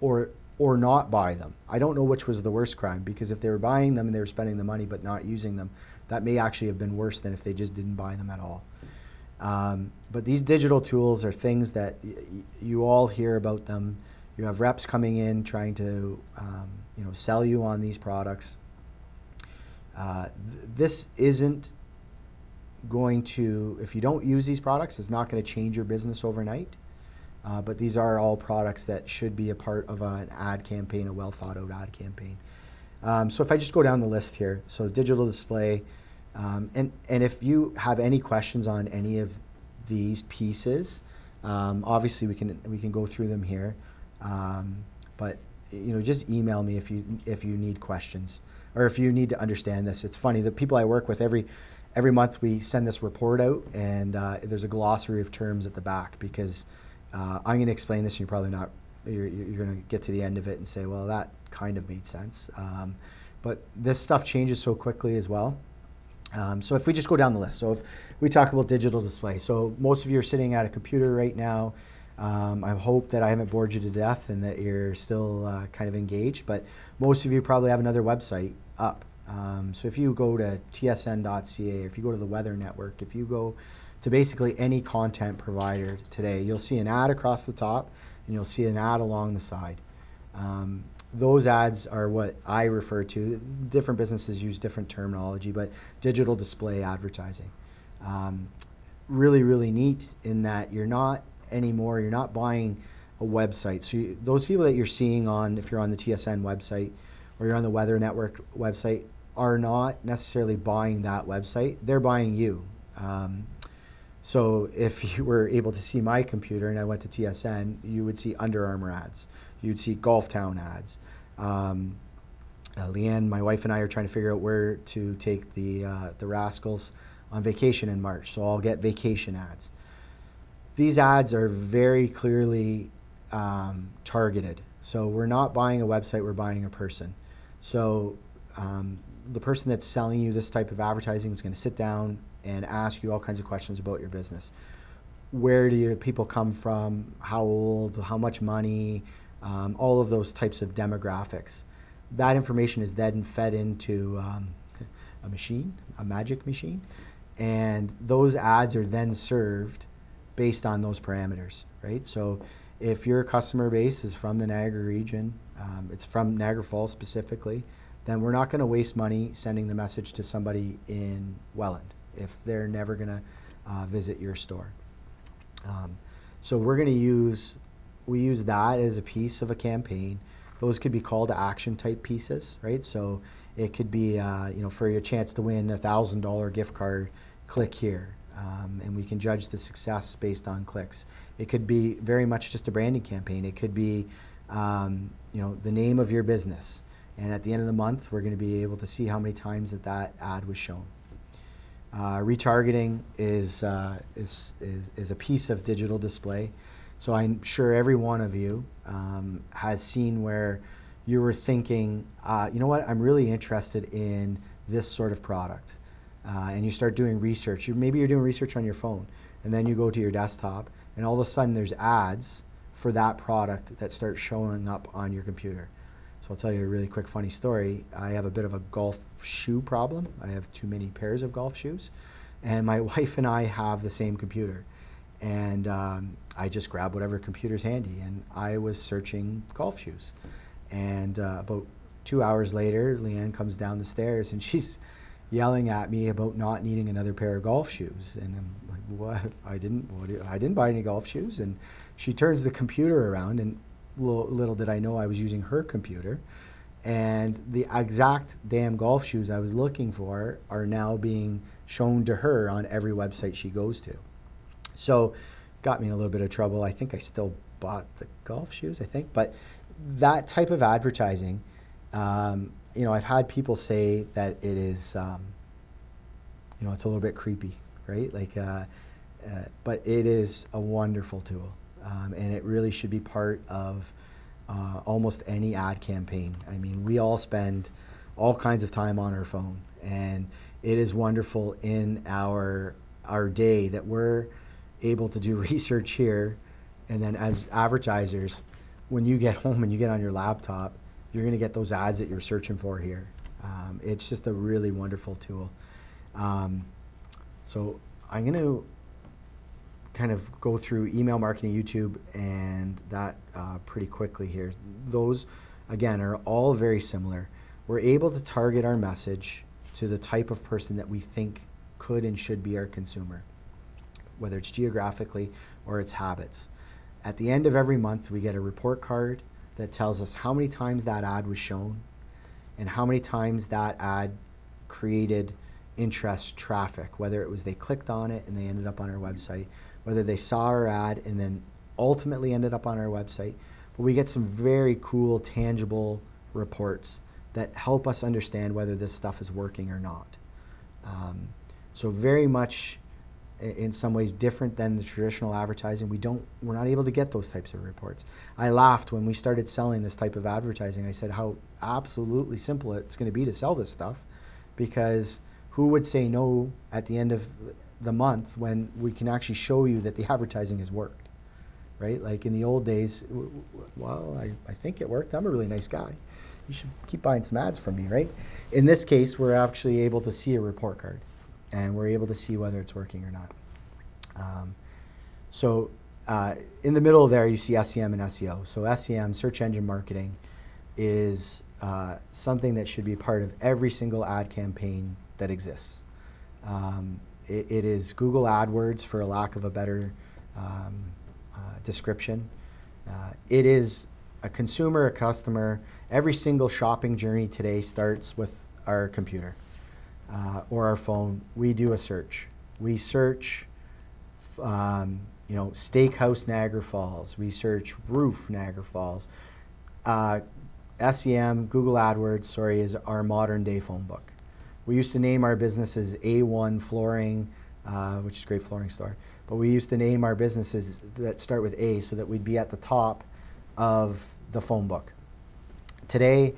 or not buy them. I don't know which was the worst crime, because if they were buying them and they were spending the money but not using them, that may actually have been worse than if they just didn't buy them at all. But these digital tools are things that you all hear about them. You have reps coming in trying to sell you on these products. This isn't going to, if you don't use these products, it's not going to change your business overnight. But these are all products that should be a part of an ad campaign, a well thought out ad campaign. So if I just go down the list here, so digital display, and if you have any questions on any of these pieces, obviously we can go through them here. But just email me if you need questions, or if you need to understand this. It's funny, the people I work with, every month we send this report out, and there's a glossary of terms at the back, because I'm going to explain this, and you're probably not. You're going to get to the end of it and say, well, that kind of made sense. But this stuff changes so quickly as well. So if we just go down the list, so if we talk about digital display, so most of you are sitting at a computer right now. I hope that I haven't bored you to death and that you're still kind of engaged, but most of you probably have another website up. So if you go to tsn.ca, if you go to the Weather Network, if you go to basically any content provider today, you'll see an ad across the top and you'll see an ad along the side. Those ads are what I refer to. Different businesses use different terminology, but digital display advertising. Really, really neat in that you're not buying a website. So those people that you're seeing if you're on the TSN website or you're on the Weather Network website, are not necessarily buying that website. They're buying you. So if you were able to see my computer and I went to TSN, you would see Under Armour ads. You'd see Golf Town ads. Leanne, my wife, and I are trying to figure out where to take the Rascals on vacation in March. So I'll get vacation ads. These ads are very clearly targeted. So we're not buying a website, we're buying a person. So the person that's selling you this type of advertising is going to sit down and ask you all kinds of questions about your business. Where do your people come from? How old? How much money? All of those types of demographics. That information is then fed into a machine, a magic machine, and those ads are then served based on those parameters, right? So if your customer base is from the Niagara region, it's from Niagara Falls specifically, then we're not going to waste money sending the message to somebody in Welland if they're never going to visit your store. So we use that as a piece of a campaign. Those could be call to action type pieces, right? So it could be, for your chance to win a $1,000 gift card, click here. And we can judge the success based on clicks. It could be very much just a branding campaign. It could be, the name of your business. And at the end of the month, we're going to be able to see how many times that ad was shown. Retargeting is a piece of digital display. So I'm sure every one of you has seen where you were thinking, you know what, I'm really interested in this sort of product. And you start doing research. Maybe you're doing research on your phone, and then you go to your desktop, and all of a sudden there's ads for that product that start showing up on your computer. So I'll tell you a really quick funny story. I have a bit of a golf shoe problem. I have too many pairs of golf shoes. And my wife and I have the same computer. And I just grab whatever computer's handy. And I was searching golf shoes. And about 2 hours later, Leanne comes down the stairs and she's yelling at me about not needing another pair of golf shoes. And I'm like, what? I didn't buy any golf shoes. And she turns the computer around, and little did I know I was using her computer, and the exact damn golf shoes I was looking for are now being shown to her on every website she goes to. So got me in a little bit of trouble. I think I still bought the golf shoes, but that type of advertising, I've had people say that it is, it's a little bit creepy, right? But it is a wonderful tool. And it really should be part of almost any ad campaign. I mean, we all spend all kinds of time on our phone, and it is wonderful in our day that we're able to do research here, and then as advertisers, when you get home and you get on your laptop, you're going to get those ads that you're searching for here. It's just a really wonderful tool. So I'm going to kind of go through email marketing, YouTube, and that pretty quickly here. Those, again, are all very similar. We're able to target our message to the type of person that we think could and should be our consumer, whether it's geographically or its habits. At the end of every month, we get a report card that tells us how many times that ad was shown and how many times that ad created interest traffic, whether it was they clicked on it and they ended up on our website, whether they saw our ad and then ultimately ended up on our website. But we get some very cool, tangible reports that help us understand whether this stuff is working or not. So very much, in some ways, different than the traditional advertising. We're not able to get those types of reports. I laughed when we started selling this type of advertising. I said how absolutely simple it's going to be to sell this stuff, because who would say no at the end of the month when we can actually show you that the advertising has worked, right? Like in the old days, well, I think it worked. I'm a really nice guy. You should keep buying some ads from me, right? In this case, we're actually able to see a report card, and we're able to see whether it's working or not. So In the middle there, you see SEM and SEO. So SEM, search engine marketing, is something that should be part of every single ad campaign that exists. It is Google AdWords, for a lack of a better description. It is a consumer, a customer. Every single shopping journey today starts with our computer or our phone. We do a search. We search, steakhouse Niagara Falls. We search roof Niagara Falls. SEM, Google AdWords, is our modern day phone book. We used to name our businesses A1 Flooring, which is a great flooring store, but we used to name our businesses that start with A so that we'd be at the top of the phone book. Today,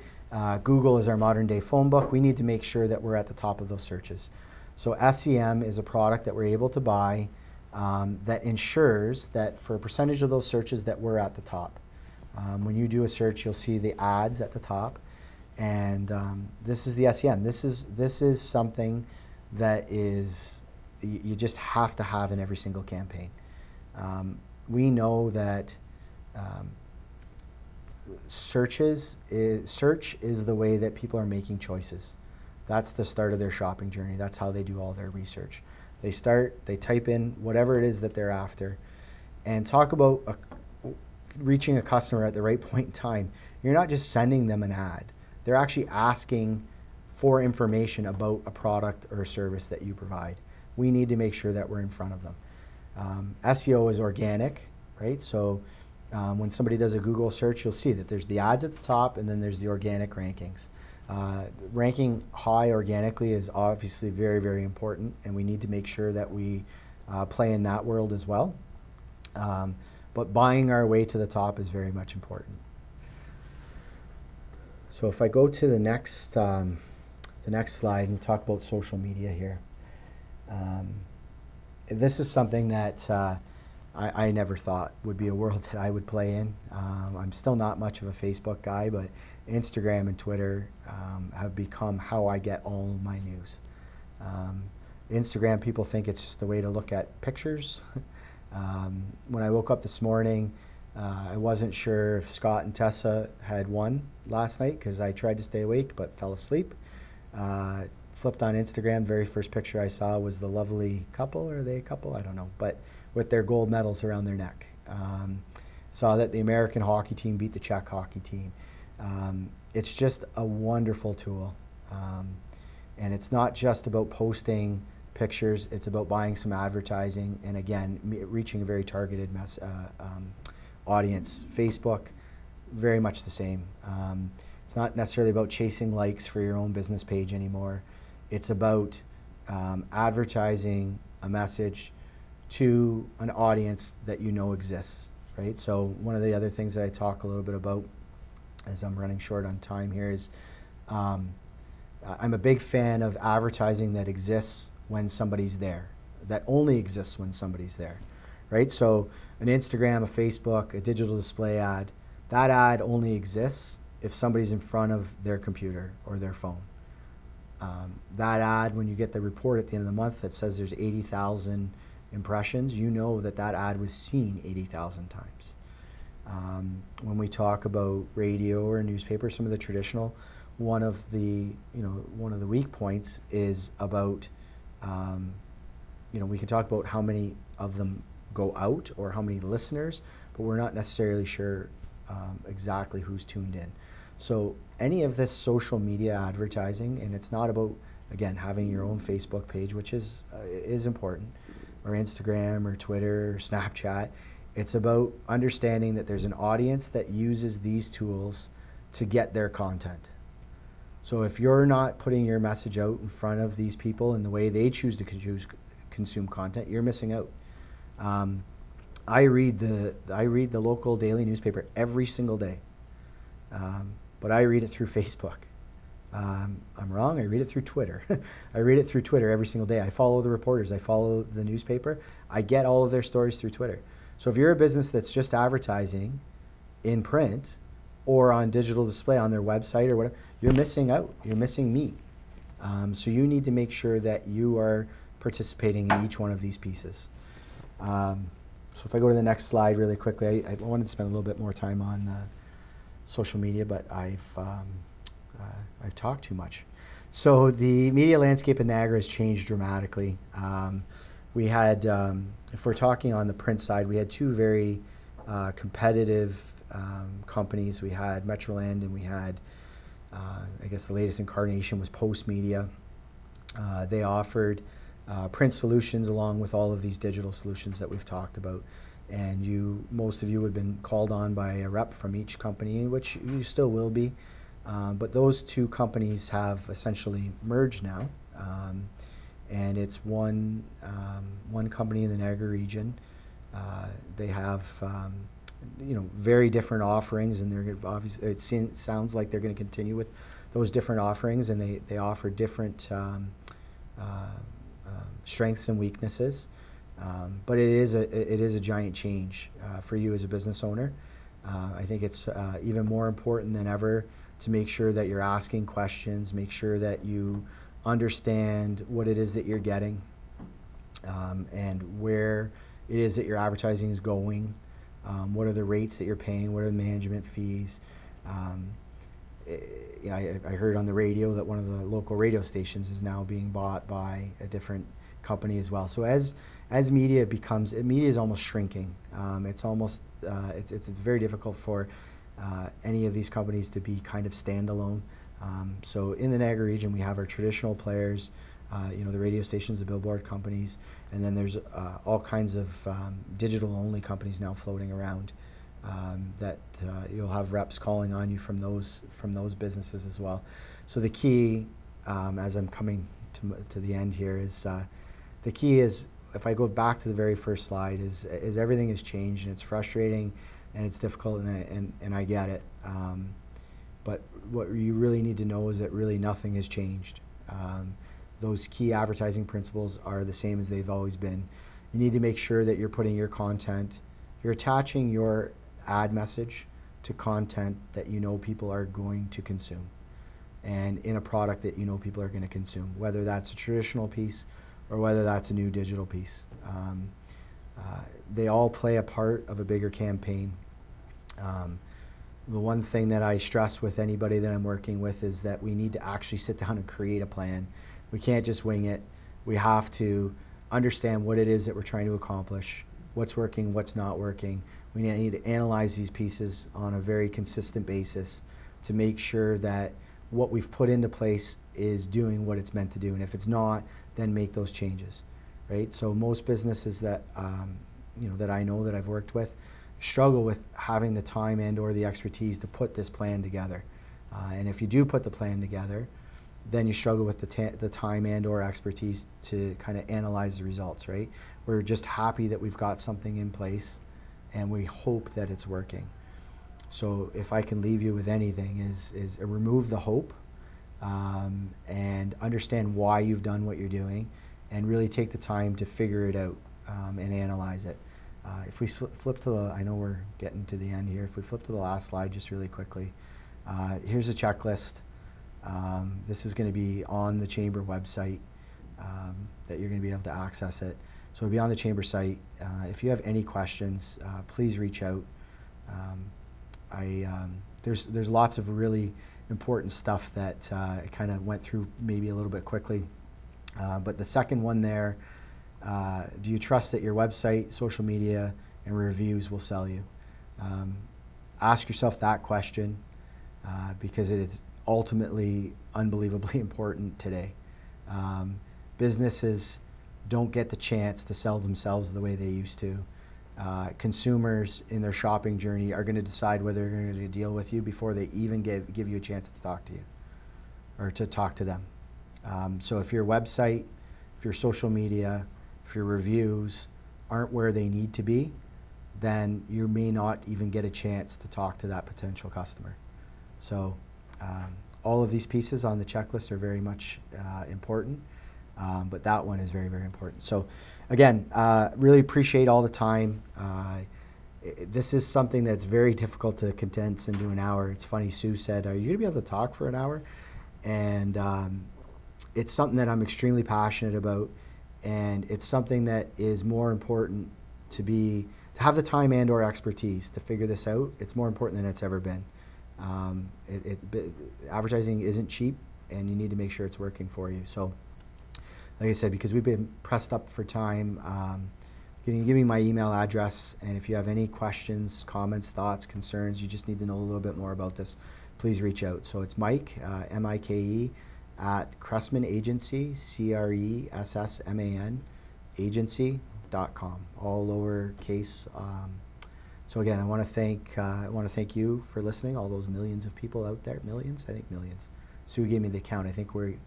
Google is our modern day phone book. We need to make sure that we're at the top of those searches. So SEM is a product that we're able to buy that ensures that for a percentage of those searches that we're at the top. When you do a search, you'll see the ads at the top. And this is the SEM. This is something that is you just have to have in every single campaign. We know that search is the way that people are making choices. That's the start of their shopping journey. That's how they do all their research. They type in whatever it is that they're after, and talk about reaching a customer at the right point in time. You're not just sending them an ad. They're actually asking for information about a product or a service that you provide. We need to make sure that we're in front of them. SEO is organic, right? So when somebody does a Google search, you'll see that there's the ads at the top and then there's the organic rankings. Ranking high organically is obviously very, very important, and we need to make sure that we play in that world as well. But buying our way to the top is very much important. So if I go to the next slide and talk about social media here. This is something that I never thought would be a world that I would play in. I'm still not much of a Facebook guy, but Instagram and Twitter have become how I get all my news. Instagram, people think it's just a way to look at pictures. When I woke up this morning, I wasn't sure if Scott and Tessa had won last night because I tried to stay awake but fell asleep. Flipped on Instagram, very first picture I saw was the lovely couple. Are they a couple? I don't know. But with their gold medals around their neck. Saw that the American hockey team beat the Czech hockey team. It's just a wonderful tool. And it's not just about posting pictures. It's about buying some advertising and, again, reaching a very targeted audience. Facebook, very much the same. It's not necessarily about chasing likes for your own business page anymore. It's about advertising a message to an audience that you know exists, right? So one of the other things that I talk a little bit about, as I'm running short on time here, is I'm a big fan of advertising that exists when somebody's there, that only exists when somebody's there, right? So an Instagram, a Facebook, a digital display ad, that ad only exists if somebody's in front of their computer or their phone. That ad, when you get the report at the end of the month that says there's 80,000 impressions, you know that that ad was seen 80,000 times. When we talk about radio or newspaper, some of the traditional, one of the weak points is about, we can talk about how many of them go out or how many listeners, but we're not necessarily sure exactly who's tuned in. So any of this social media advertising, and it's not about, again, having your own Facebook page, which is important, or Instagram or Twitter or Snapchat. It's about understanding that there's an audience that uses these tools to get their content. So if you're not putting your message out in front of these people in the way they choose to consume content, you're missing out. I read the local daily newspaper every single day, but I read it through Facebook. I'm wrong. I read it through Twitter. I read it through Twitter every single day. I follow the reporters. I follow the newspaper. I get all of their stories through Twitter. So if you're a business that's just advertising in print or on digital display on their website or whatever, you're missing out. You're missing meat. So you need to make sure that you are participating in each one of these pieces. So if I go to the next slide really quickly, I wanted to spend a little bit more time on social media, but I've talked too much. So the media landscape in Niagara has changed dramatically. We had, if we're talking on the print side, we had two very competitive companies. We had Metroland, and we had, I guess the latest incarnation was Post Media. They offered print solutions along with all of these digital solutions that we've talked about. And most of you would have been called on by a rep from each company, which you still will be. But those two companies have essentially merged now. And it's one company in the Niagara region. They have very different offerings, and they're obviously, sounds like they're going to continue with those different offerings, and they offer different strengths and weaknesses. But it is a giant change for you as a business owner. I think it's even more important than ever to make sure that you're asking questions, make sure that you understand what it is that you're getting, and where it is that your advertising is going. What are the rates that you're paying? What are the management fees? I heard on the radio that one of the local radio stations is now being bought by a different company as well. So as media is almost shrinking. It's very difficult for any of these companies to be kind of standalone. So in the Niagara region, we have our traditional players, the radio stations, the billboard companies, and then there's all kinds of digital-only companies now floating around that you'll have reps calling on you from those businesses as well. So the key, as I'm coming to the end here, is the key is, if I go back to the very first slide, is everything has changed, and it's frustrating and it's difficult, and I get it. But what you really need to know is that really nothing has changed. Those key advertising principles are the same as they've always been. You need to make sure that you're putting your content, you're attaching your ad message to content that you know people are going to consume, and in a product that you know people are going to consume, whether that's a traditional piece or whether that's a new digital piece. They all play a part of a bigger campaign. The one thing that I stress with anybody that I'm working with is that we need to actually sit down and create a plan. We can't just wing it. We have to understand what it is that we're trying to accomplish, what's working, what's not working. We need to analyze these pieces on a very consistent basis to make sure that what we've put into place is doing what it's meant to do. And if it's not, then make those changes, right? So most businesses that that I know that I've worked with struggle with having the time and or the expertise to put this plan together. And if you do put the plan together, then you struggle with the time and or expertise to kind of analyze the results, right? We're just happy that we've got something in place, and we hope that it's working. So if I can leave you with anything, is remove the hope, and understand why you've done what you're doing, and really take the time to figure it out and analyze it. If we flip to I know we're getting to the end here. If we flip to the last slide just really quickly, here's a checklist. This is going to be on the Chamber website, that you're going to be able to access it. So it'll be on the Chamber site. If you have any questions, please reach out. There's lots of really important stuff that I kind of went through maybe a little bit quickly. But the second one there, do you trust that your website, social media, and reviews will sell you? Ask yourself that question, because it is ultimately unbelievably important today. Businesses don't get the chance to sell themselves the way they used to. Consumers in their shopping journey are going to decide whether they're going to deal with you before they even give you a chance to talk to you or to talk to them. So if your website, if your social media, if your reviews aren't where they need to be, then you may not even get a chance to talk to that potential customer. So all of these pieces on the checklist are very much important, but that one is very, very important. So again, really appreciate all the time. This is something that's very difficult to condense into an hour. It's funny, Sue said, are you going to be able to talk for an hour? And it's something that I'm extremely passionate about, and it's something that is more important to to have the time and or expertise to figure this out, it's more important than it's ever been. Advertising isn't cheap, and you need to make sure it's working for you. So, like I said, because we've been pressed up for time, can you give me my email address? And if you have any questions, comments, thoughts, concerns, you just need to know a little bit more about this, please reach out. So it's Mike, M-I-K-E, at Cressman Agency, C-R-E-S-S-M-A-N, agency.com, all lowercase. So again, I want to thank you for listening. All those millions of people out there, millions, I think millions. Sue gave me the count. I think we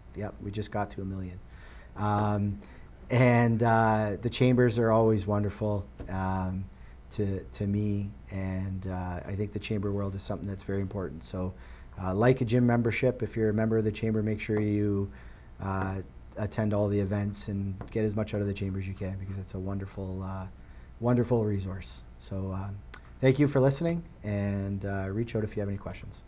just got to 1 million. The chambers are always wonderful to me, and I think the chamber world is something that's very important. So, like a gym membership, if you're a member of the chamber, make sure you attend all the events and get as much out of the chamber as you can, because it's a wonderful, wonderful resource. So, thank you for listening, and reach out if you have any questions.